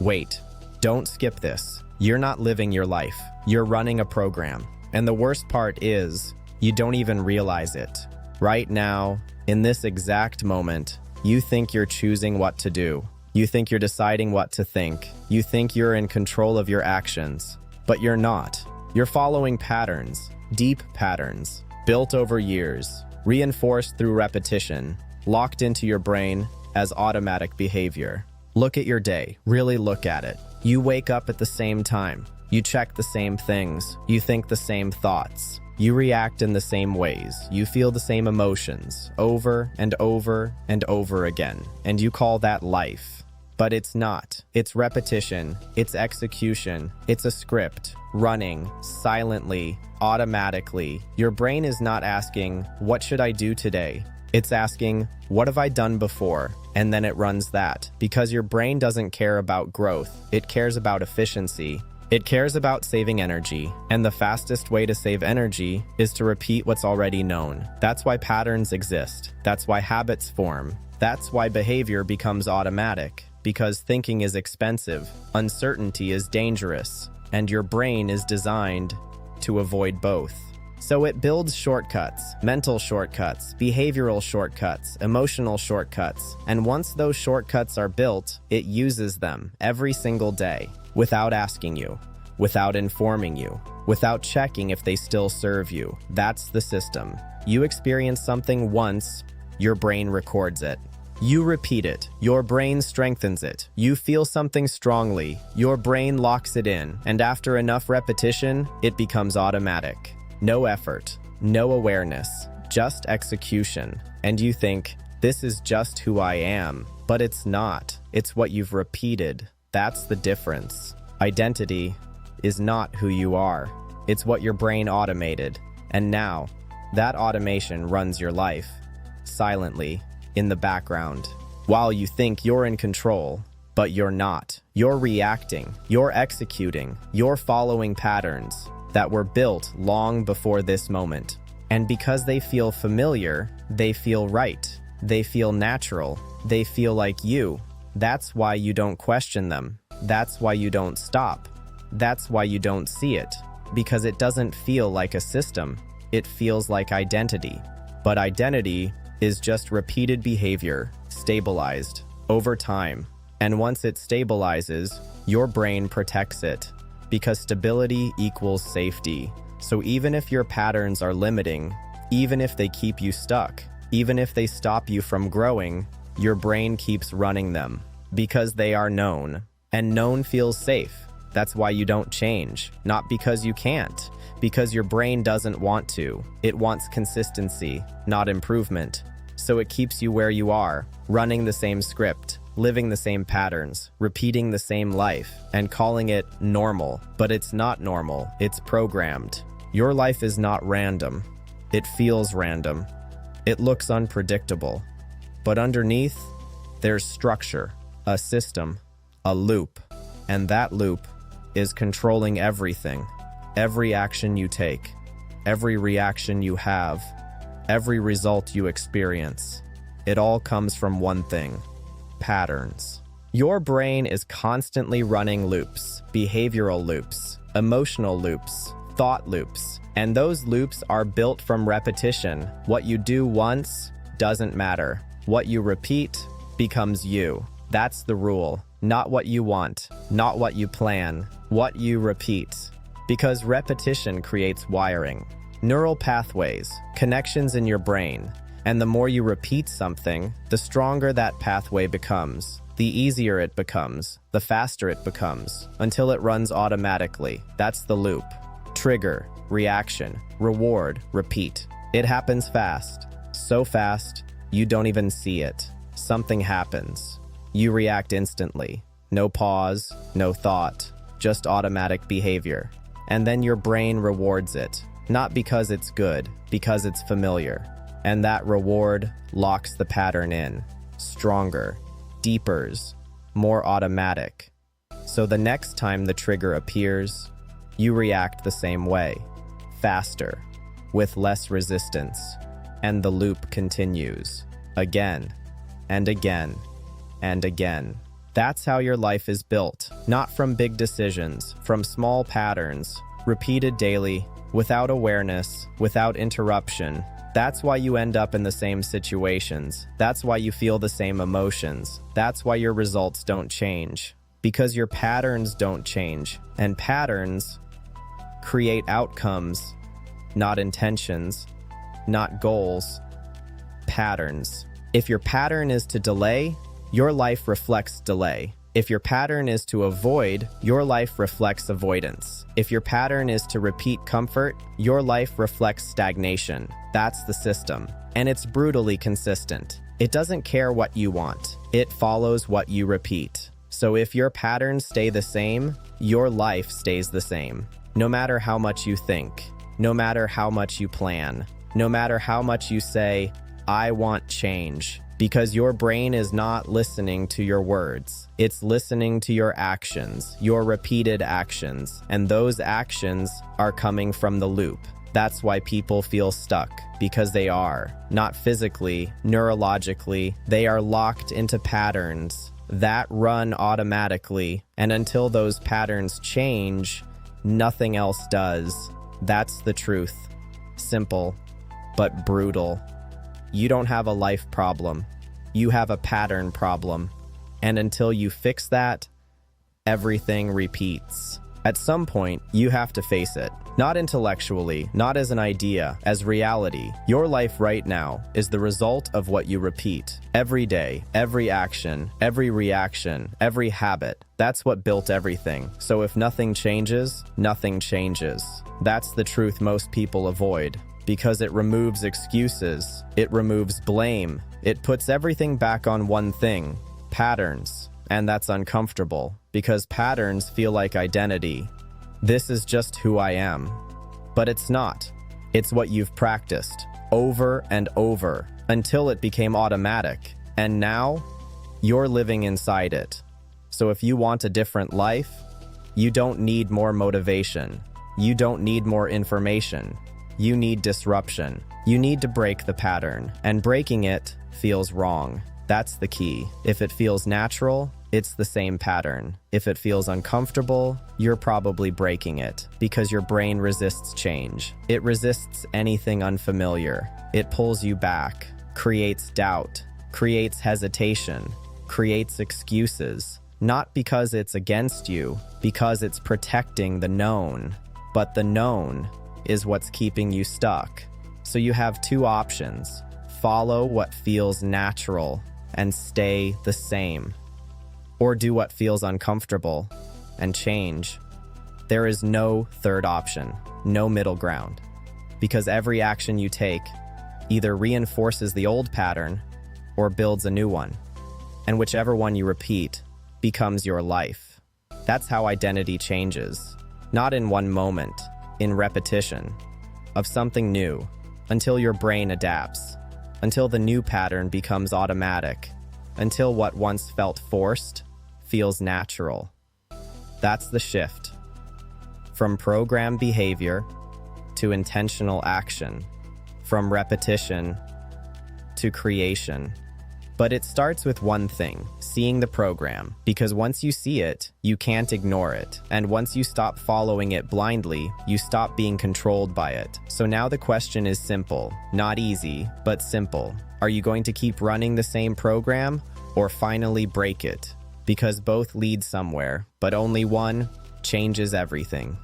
Wait, don't skip this. You're not living your life. You're running a program. And the worst part is, you don't even realize it. Right now, in this exact moment, you think you're choosing what to do. You think you're deciding what to think. You think you're in control of your actions. But you're not. You're following patterns, deep patterns, built over years, reinforced through repetition, locked into your brain as automatic behavior. Look at your day. Really look at it. You wake up at the same time. You check the same things. You think the same thoughts. You react in the same ways. You feel the same emotions over and over and over again. And you call that life. But it's not. It's repetition. It's execution. It's a script. Running silently, automatically. Your brain is not asking, what should I do today? It's asking, what have I done before? And then it runs that. Because your brain doesn't care about growth. It cares about efficiency. It cares about saving energy. And the fastest way to save energy is to repeat what's already known. That's why patterns exist. That's why habits form. That's why behavior becomes automatic. Because thinking is expensive. Uncertainty is dangerous. And your brain is designed to avoid both. So it builds shortcuts, mental shortcuts, behavioral shortcuts, emotional shortcuts. And once those shortcuts are built, it uses them every single day without asking you, without informing you, without checking if they still serve you. That's the system. You experience something once, your brain records it. You repeat it, your brain strengthens it. You feel something strongly, your brain locks it in, and after enough repetition, it becomes automatic. No effort, no awareness, just execution. And you think, this is just who I am. But it's not. It's what you've repeated. That's the difference. Identity is not who you are. It's what your brain automated. And now, that automation runs your life, silently, in the background, while you think you're in control, but you're not. You're reacting, you're executing, you're following patterns that were built long before this moment. And because they feel familiar, they feel right. They feel natural. They feel like you. That's why you don't question them. That's why you don't stop. That's why you don't see it. Because it doesn't feel like a system. It feels like identity. But identity is just repeated behavior, stabilized over time. And once it stabilizes, your brain protects it. Because stability equals safety. So even if your patterns are limiting, even if they keep you stuck, even if they stop you from growing, your brain keeps running them. Because they are known. And known feels safe. That's why you don't change. Not because you can't. Because your brain doesn't want to. It wants consistency, not improvement. So it keeps you where you are, running the same script, living the same patterns, repeating the same life, and calling it normal. But it's not normal, it's programmed. Your life is not random. It feels random. It looks unpredictable. But underneath, there's structure, a system, a loop. And that loop is controlling everything. Every action you take, every reaction you have, every result you experience. It all comes from one thing: patterns. Your brain is constantly running loops, behavioral loops, emotional loops, thought loops. And those loops are built from repetition. What you do once doesn't matter. What you repeat becomes you. That's the rule. Not what you want, not what you plan, what you repeat. Because repetition creates wiring, neural pathways, connections in your brain. And the more you repeat something, the stronger that pathway becomes, the easier it becomes, the faster it becomes, until it runs automatically. That's the loop. Trigger, reaction, reward, repeat. It happens fast. So fast, you don't even see it. Something happens. You react instantly. No pause, no thought, just automatic behavior. And then your brain rewards it. Not because it's good, because it's familiar. And that reward locks the pattern in. Stronger, deepers, more automatic. So the next time the trigger appears, you react the same way. Faster, with less resistance. And the loop continues. Again, and again, and again. That's how your life is built, not from big decisions, from small patterns, repeated daily, without awareness, without interruption. That's why you end up in the same situations. That's why you feel the same emotions. That's why your results don't change. Because your patterns don't change. And patterns create outcomes, not intentions, not goals. Patterns. If your pattern is to delay, your life reflects delay. If your pattern is to avoid, your life reflects avoidance. If your pattern is to repeat comfort, your life reflects stagnation. That's the system. And it's brutally consistent. It doesn't care what you want. It follows what you repeat. So if your patterns stay the same, your life stays the same. No matter how much you think, no matter how much you plan, no matter how much you say, I want change. Because your brain is not listening to your words. It's listening to your actions, your repeated actions. And those actions are coming from the loop. That's why people feel stuck, because they are. Not physically, neurologically. They are locked into patterns that run automatically. And until those patterns change, nothing else does. That's the truth. Simple, but brutal. You don't have a life problem. You have a pattern problem. And until you fix that, everything repeats. At some point, you have to face it. Not intellectually, not as an idea, as reality. Your life right now is the result of what you repeat. Every day, every action, every reaction, every habit. That's what built everything. So if nothing changes, nothing changes. That's the truth most people avoid. Because it removes excuses, it removes blame, it puts everything back on one thing, patterns. And that's uncomfortable, because patterns feel like identity. This is just who I am. But it's not. It's what you've practiced, over and over, until it became automatic. And now, you're living inside it. So if you want a different life, you don't need more motivation. You don't need more information. You need disruption. You need to break the pattern, and breaking it feels wrong. That's the key. If it feels natural, it's the same pattern. If it feels uncomfortable, you're probably breaking it, because your brain resists change. It resists anything unfamiliar. It pulls you back, creates doubt, creates hesitation, creates excuses. Not because it's against you, because it's protecting the known. But the known is what's keeping you stuck. So you have two options. Follow what feels natural and stay the same. Or do what feels uncomfortable and change. There is no third option, no middle ground. Because every action you take either reinforces the old pattern or builds a new one. And whichever one you repeat becomes your life. That's how identity changes. Not in one moment, in repetition of something new, until your brain adapts, until the new pattern becomes automatic, until what once felt forced feels natural. That's the shift. From programmed behavior to intentional action, from repetition to creation. But it starts with one thing, seeing the program, because once you see it, you can't ignore it. And once you stop following it blindly, you stop being controlled by it. So now the question is simple, not easy, but simple. Are you going to keep running the same program or finally break it? Because both lead somewhere, but only one changes everything.